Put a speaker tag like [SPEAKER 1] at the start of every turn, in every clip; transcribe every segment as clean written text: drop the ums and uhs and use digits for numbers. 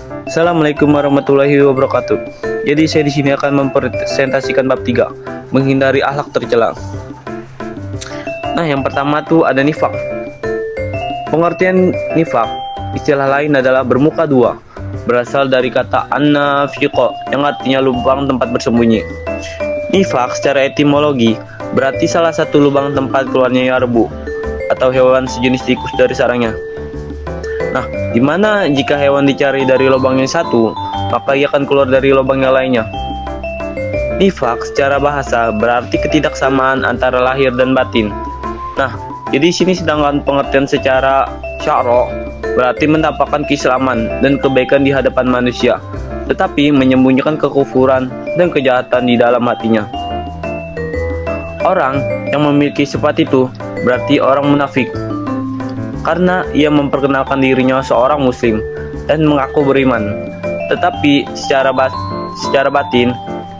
[SPEAKER 1] Assalamualaikum warahmatullahi wabarakatuh. Jadi saya di sini akan mempresentasikan bab 3, menghindari akhlak tercela. Nah, yang pertama tuh ada nifak. Pengertian nifak, istilah lain adalah bermuka dua, berasal dari kata an-nafiqo yang artinya lubang tempat bersembunyi. Nifak secara etimologi berarti salah satu lubang tempat keluarnya yarbu atau hewan sejenis tikus dari sarangnya. Nah, dimana jika hewan dicari dari lubang yang satu, maka ia akan keluar dari lubang yang lainnya. Nifak secara bahasa berarti ketidaksamaan antara lahir dan batin. Nah, jadi sini sedangkan pengertian secara syara berarti menampakkan keislaman dan kebaikan di hadapan manusia, tetapi menyembunyikan kekufuran dan kejahatan di dalam hatinya. Orang yang memiliki sifat itu berarti orang munafik, karena ia memperkenalkan dirinya seorang muslim dan mengaku beriman, tetapi secara batin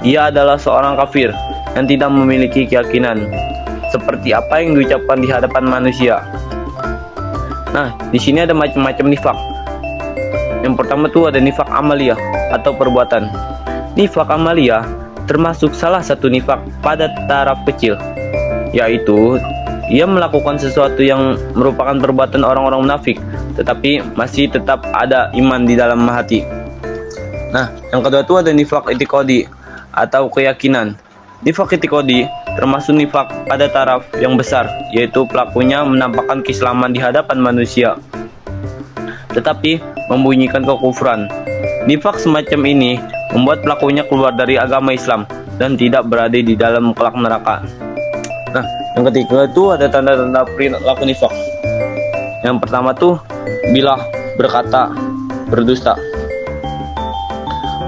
[SPEAKER 1] ia adalah seorang kafir yang tidak memiliki keyakinan seperti apa yang diucapkan di hadapan manusia. Nah, di sini ada macam-macam nifak. Yang pertama tuh ada nifak amaliyah atau perbuatan. Nifak amaliyah termasuk salah satu nifak pada taraf kecil, yaitu ia melakukan sesuatu yang merupakan perbuatan orang-orang munafik, tetapi masih tetap ada iman di dalam hati. Nah, yang kedua tuh ada nifak itikadi atau keyakinan. Nifak itikadi termasuk nifak pada taraf yang besar, yaitu pelakunya menampakkan keislaman di hadapan manusia, tetapi membunyikan kekufuran. Nifak semacam ini membuat pelakunya keluar dari agama Islam dan tidak berada di dalam kelak neraka. Nah, yang ketiga itu ada tanda-tanda perilaku nifak. Yang pertama tuh bila berkata berdusta.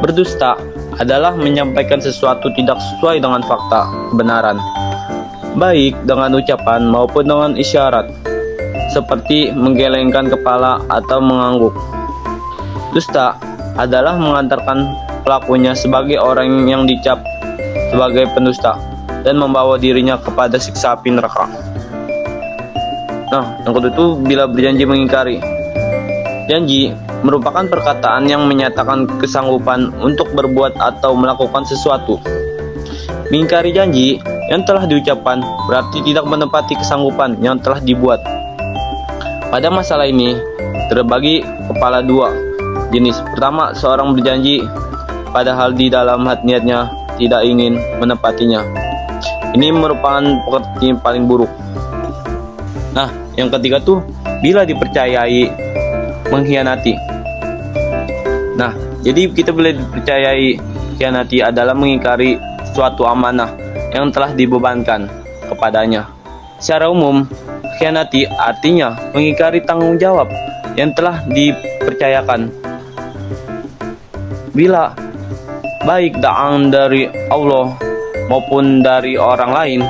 [SPEAKER 1] Berdusta adalah menyampaikan sesuatu tidak sesuai dengan fakta kebenaran, baik dengan ucapan maupun dengan isyarat, seperti menggelengkan kepala atau mengangguk. Dusta adalah mengantarkan pelakunya sebagai orang yang dicap sebagai pendusta dan membawa dirinya kepada siksa api neraka. Nah, yang kedua itu bila berjanji mengingkari. Janji merupakan perkataan yang menyatakan kesanggupan untuk berbuat atau melakukan sesuatu. Mengingkari janji yang telah diucapkan berarti tidak menepati kesanggupan yang telah dibuat. Pada masalah ini terbagi kepala dua jenis. Pertama, seorang berjanji padahal di dalam hati niatnya tidak ingin menepatinya. Ini merupakan pekerjaan paling buruk. Nah, yang ketiga tuh bila dipercayai mengkhianati. Nah, jadi kita bila dipercayai khianati adalah mengingkari suatu amanah yang telah dibebankan kepadanya. Secara umum, khianati artinya mengingkari tanggung jawab yang telah dipercayakan. Bila baik daang dari Allah maupun dari orang lain,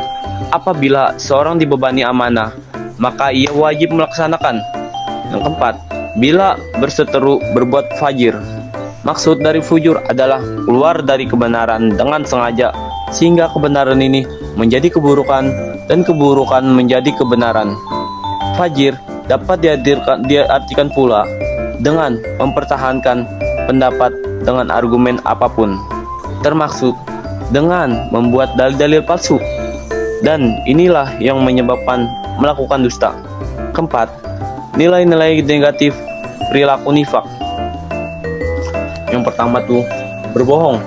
[SPEAKER 1] apabila seorang dibebani amanah, maka ia wajib melaksanakan. Yang keempat, bila berseteru berbuat fajir. Maksud dari fujur adalah keluar dari kebenaran dengan sengaja, sehingga kebenaran ini menjadi keburukan dan keburukan menjadi kebenaran. Fajir dapat diartikan pula dengan mempertahankan pendapat dengan argumen apapun, termasuk dengan membuat dalil-dalil palsu, dan inilah yang menyebabkan melakukan dusta. Keempat, nilai-nilai negatif perilaku nifak. Yang pertama tuh berbohong.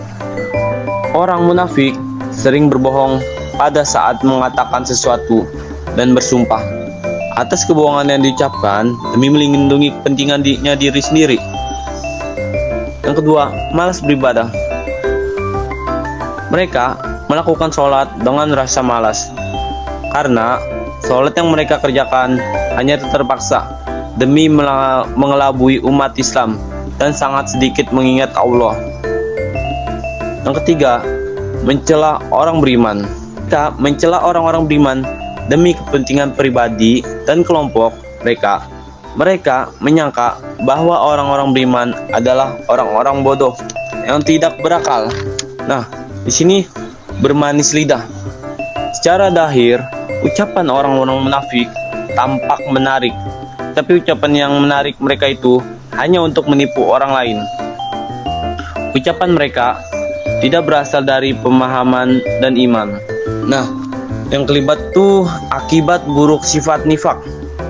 [SPEAKER 1] Orang munafik sering berbohong pada saat mengatakan sesuatu dan bersumpah atas kebohongan yang diucapkan demi melindungi kepentingan diri sendiri. Yang kedua, malas beribadah. Mereka melakukan sholat dengan rasa malas, karena sholat yang mereka kerjakan hanya terpaksa demi mengelabui umat Islam dan sangat sedikit mengingat Allah. Yang ketiga, mencela orang beriman. Kita mencela orang-orang beriman demi kepentingan pribadi dan kelompok mereka. Mereka menyangka bahwa orang-orang beriman adalah orang-orang bodoh yang tidak berakal. Nah, di sini bermanis lidah. Secara zahir, ucapan orang-orang munafik tampak menarik, tapi ucapan yang menarik mereka itu hanya untuk menipu orang lain. ucapan mereka tidak berasal dari pemahaman dan iman. Nah, yang kelima tuh akibat buruk sifat nifak.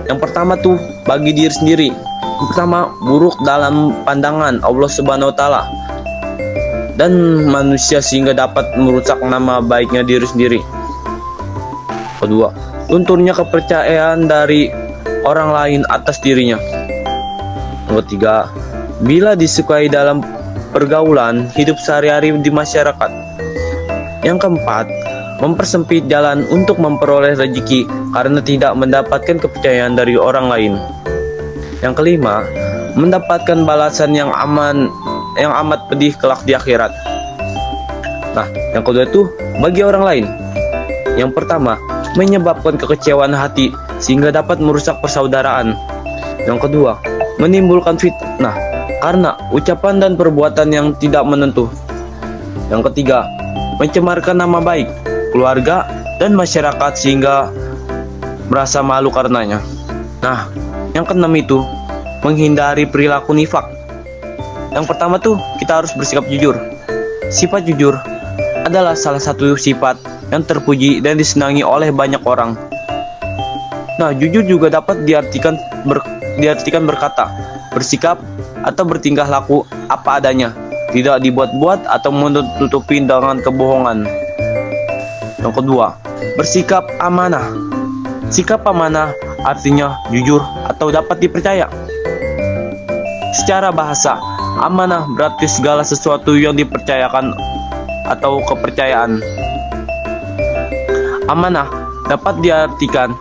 [SPEAKER 1] Yang pertama tuh bagi diri sendiri. Yang pertama, buruk dalam pandangan Allah Subhanahu wa taala dan manusia sehingga dapat merusak nama baiknya diri sendiri. Kedua, lunturnya kepercayaan dari orang lain atas dirinya. Yang ketiga, bila disukai dalam pergaulan hidup sehari-hari di masyarakat. Yang keempat, mempersempit jalan untuk memperoleh rezeki karena tidak mendapatkan kepercayaan dari orang lain. Yang kelima, mendapatkan balasan yang amat pedih kelak di akhirat. Nah, yang kedua itu bagi orang lain. Yang pertama, menyebabkan kekecewaan hati sehingga dapat merusak persaudaraan. Yang kedua, menimbulkan fitnah karena ucapan dan perbuatan yang tidak menentu. Yang ketiga, mencemarkan nama baik keluarga dan masyarakat sehingga merasa malu karenanya. Nah, yang keenam itu menghindari perilaku nifak. Yang pertama tuh kita harus bersikap jujur. Sifat jujur adalah salah satu sifat yang terpuji dan disenangi oleh banyak orang. Nah, jujur juga dapat diartikan berkata, bersikap atau bertingkah laku apa adanya, tidak dibuat-buat atau menutupi dengan kebohongan. Yang kedua, bersikap amanah. Sikap amanah artinya jujur atau dapat dipercaya. Secara bahasa, amanah berarti segala sesuatu yang dipercayakan atau kepercayaan. Amanah dapat diartikan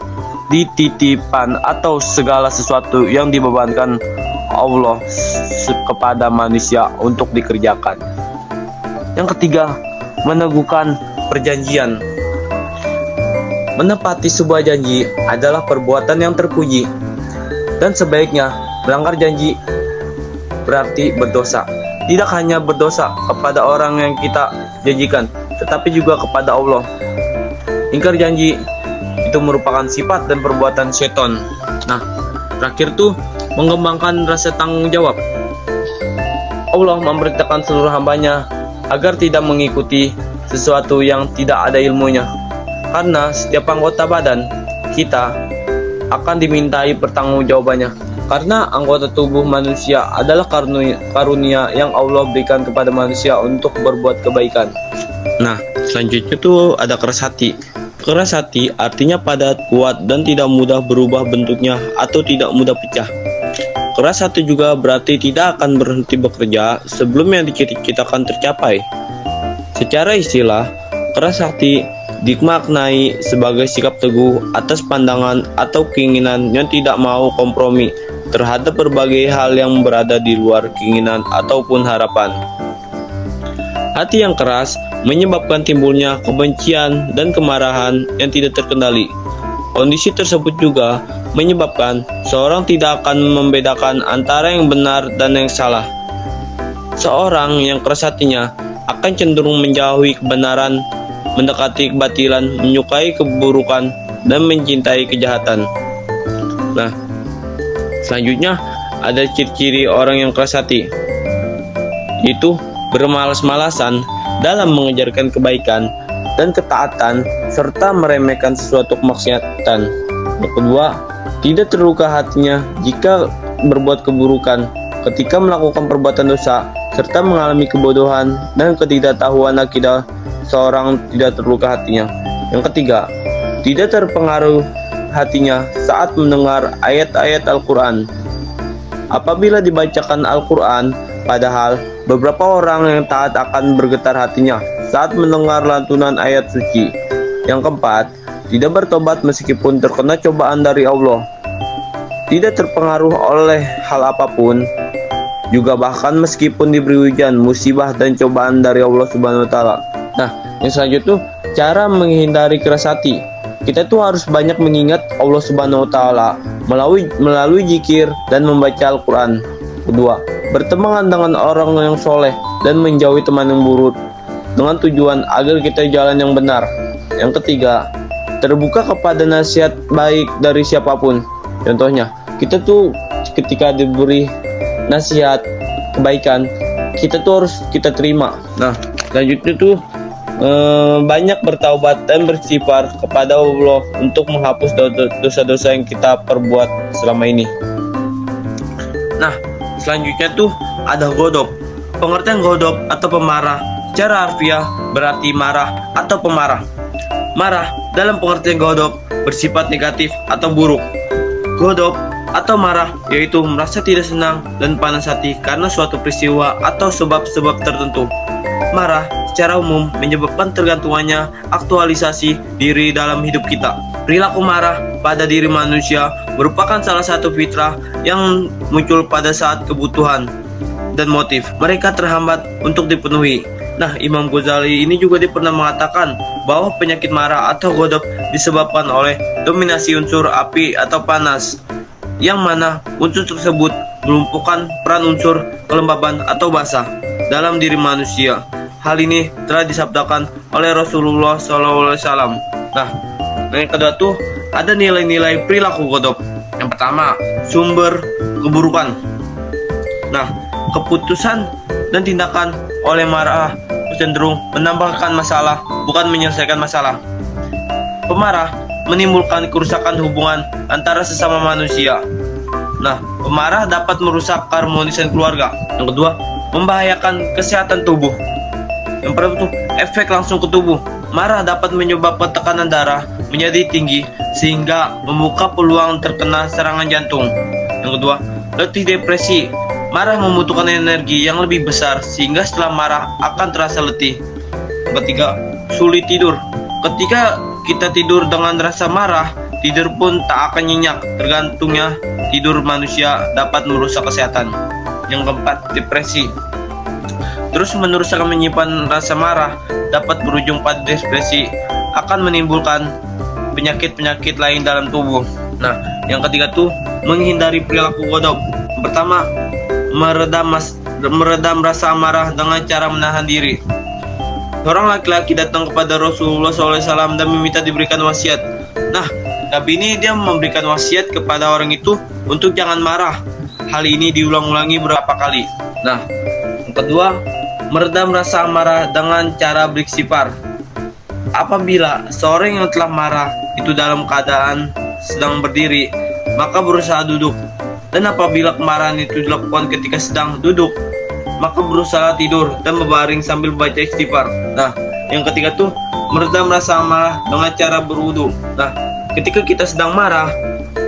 [SPEAKER 1] dititipkan atau segala sesuatu yang dibebankan Allah kepada manusia untuk dikerjakan. Yang ketiga, meneguhkan perjanjian. Menepati sebuah janji adalah perbuatan yang terpuji, dan sebaiknya melanggar janji berarti berdosa. Tidak hanya berdosa kepada orang yang kita janjikan, tetapi juga kepada Allah. Ingkar janji itu merupakan sifat dan perbuatan setan. Nah, terakhir tuh mengembangkan rasa tanggung jawab. Allah memerintahkan seluruh hambanya agar tidak mengikuti sesuatu yang tidak ada ilmunya, karena setiap anggota badan kita akan dimintai pertanggungjawabannya, karena anggota tubuh manusia adalah karunia yang Allah berikan kepada manusia untuk berbuat kebaikan. Nah, selanjutnya tuh ada keras hati. Keras hati artinya padat, kuat, dan tidak mudah berubah bentuknya atau tidak mudah pecah. Keras hati juga berarti tidak akan berhenti bekerja sebelum yang dicita-citakan tercapai. Secara istilah, keras hati dimaknai sebagai sikap teguh atas pandangan atau keinginan yang tidak mau kompromi terhadap berbagai hal yang berada di luar keinginan ataupun harapan. Hati yang keras menyebabkan timbulnya kebencian dan kemarahan yang tidak terkendali. Kondisi tersebut juga menyebabkan seorang tidak akan membedakan antara yang benar dan yang salah. Seorang yang keras hatinya akan cenderung menjauhi kebenaran, mendekati kebatilan, menyukai keburukan, dan mencintai kejahatan. Nah, selanjutnya ada ciri-ciri orang yang keras hati, yaitu bermalas-malasan dalam mengejarkan kebaikan dan ketaatan serta meremehkan sesuatu kemaksiatan. Yang kedua, tidak terluka hatinya jika berbuat keburukan ketika melakukan perbuatan dosa serta mengalami kebodohan dan ketidaktahuan akidah seorang tidak terluka hatinya. Yang ketiga, tidak terpengaruh hatinya saat mendengar ayat-ayat Al-Quran. Apabila dibacakan Al-Quran, padahal beberapa orang yang taat akan bergetar hatinya saat mendengar lantunan ayat suci. Yang keempat, tidak bertobat meskipun terkena cobaan dari Allah. Tidak terpengaruh oleh hal apapun, juga bahkan meskipun diberi hujan, musibah, dan cobaan dari Allah Subhanahu wa taala. Nah, yang selanjutnya tuh cara menghindari keras hati. Kita tuh harus banyak mengingat Allah Subhanahu wa taala melalui zikir dan membaca Al-Quran. Kedua, berteman dengan orang yang soleh dan menjauhi teman yang buruk dengan tujuan agar kita jalan yang benar. Yang ketiga, terbuka kepada nasihat baik dari siapapun. Contohnya, kita tuh ketika diberi nasihat kebaikan, kita tuh harus kita terima. Nah, selanjutnya tuh banyak bertaubat dan beristighfar kepada Allah untuk menghapus dosa-dosa yang kita perbuat selama ini. Nah, selanjutnya tuh ada godop. Pengertian godop atau pemarah secara harfiah berarti marah atau pemarah. Marah dalam pengertian godop bersifat negatif atau buruk. Godop atau marah yaitu merasa tidak senang dan panas hati karena suatu peristiwa atau sebab-sebab tertentu. Marah secara umum menyebabkan tergantungannya aktualisasi diri dalam hidup kita. Perilaku marah pada diri manusia merupakan salah satu fitrah yang muncul pada saat kebutuhan dan motif mereka terhambat untuk dipenuhi. Nah, Imam Ghazali ini juga pernah mengatakan bahwa penyakit marah atau godop disebabkan oleh dominasi unsur api atau panas, yang mana unsur tersebut melumpuhkan peran unsur kelembaban atau basah dalam diri manusia. Hal ini telah disabdakan oleh Rasulullah SAW. Nah, yang kedua tuh ada nilai-nilai perilaku godop. Yang pertama, sumber keburukan. Nah, keputusan dan tindakan oleh marah cenderung menambahkan masalah, bukan menyelesaikan masalah. Pemarah menimbulkan kerusakan hubungan antara sesama manusia. Nah, pemarah dapat merusak keharmonisan keluarga. Yang kedua, membahayakan kesehatan tubuh. Yang pertama tuh efek langsung ke tubuh. Marah dapat menyebabkan tekanan darah menjadi tinggi sehingga membuka peluang terkena serangan jantung. Yang kedua, letih depresi. Marah membutuhkan energi yang lebih besar sehingga setelah marah akan terasa letih. Yang ketiga, sulit tidur. Ketika kita tidur dengan rasa marah, tidur pun tak akan nyenyak. Tergantungnya tidur manusia dapat merusak kesehatan. Yang keempat, depresi. Terus menerus akan menyimpan rasa marah dapat berujung pada depresi, akan menimbulkan penyakit-penyakit lain dalam tubuh. Nah, yang ketiga tuh menghindari perilaku godop. Yang pertama, meredam rasa marah dengan cara menahan diri. Seorang laki-laki datang kepada Rasulullah SAW dan meminta diberikan wasiat. Nah, Nabi ini dia memberikan wasiat kepada orang itu untuk jangan marah. Hal ini diulang-ulangi beberapa kali. Nah, yang kedua, meredam rasa marah dengan cara beristighfar. Apabila seorang yang telah marah itu dalam keadaan sedang berdiri, maka berusaha duduk. Dan apabila kemarahan itu dilakukan ketika sedang duduk, maka berusaha tidur dan berbaring sambil baca istighfar. Nah, yang ketiga tuh meredam rasa marah dengan cara berwudu. Nah, ketika kita sedang marah,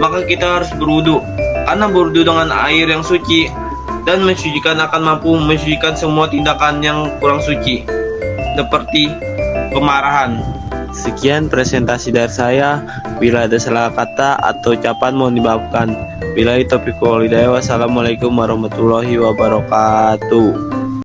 [SPEAKER 1] maka kita harus berwudu. Karena berwudu dengan air yang suci dan mensucikan akan mampu mensucikan semua tindakan yang kurang suci, seperti kemarahan. Sekian presentasi dari saya. Bila ada salah kata atau ucapan mohon dimaafkan. Billahi taufiq wal hidayah. Wassalamualaikum warahmatullahi wabarakatuh.